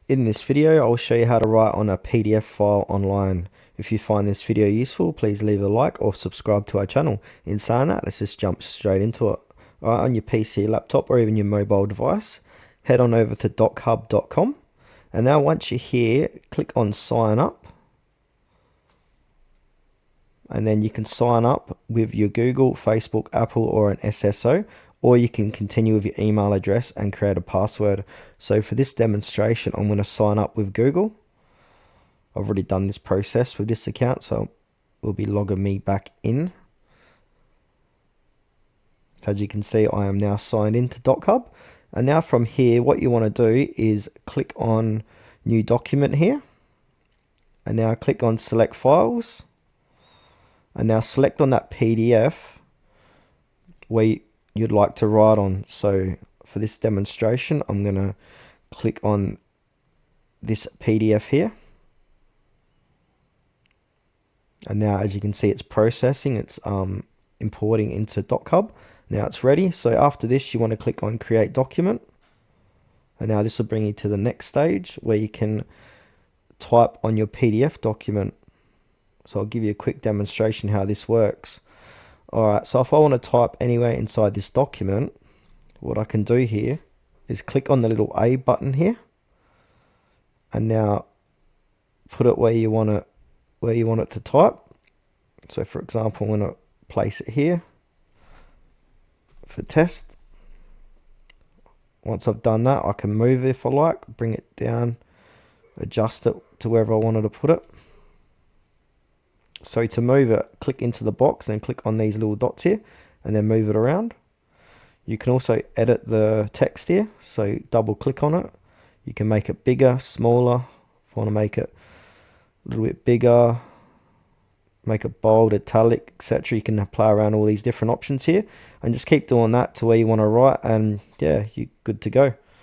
In this video, I'll show you how to write on a PDF file online. If you find this video useful, please leave a like or subscribe to our channel. In saying that, let's just jump straight into it. Alright, on your PC, laptop, or even your mobile device, head on over to dochub.com. And now once you're here, click on sign up. And then you can sign up with your Google, Facebook, Apple, or an SSO, or you can continue with your email address and create a password. So for this demonstration, I'm going to sign up with Google. I've already done this process with this account, so it will be logging me back in. As you can see, I am now signed into DocHub. And now from here, what you want to do is click on New Document here. And now click on Select Files. And now select on that PDF where you'd like to write on. So for this demonstration, I'm going to click on this PDF here. And now as you can see, it's processing, it's importing into DocHub. Now it's ready. So after this, you want to click on Create Document. And now this will bring you to the next stage where you can type on your PDF document. So I'll give you a quick demonstration how this works. Alright, so if I want to type anywhere inside this document, what I can do here is click on the little A button here. And now put it where you want it to type. So for example, I'm going to place it here for test. Once I've done that, I can move it if I like, bring it down, adjust it to wherever I wanted to put it. So to move it, click into the box and click on these little dots here and then move it around. You can also edit the text here, so double click on it. You can make it bigger, smaller. If I want to make it a little bit bigger, make it bold, italic, etc. You can play around all these different options here and just keep doing that to where you want to write, and yeah, you're good to go.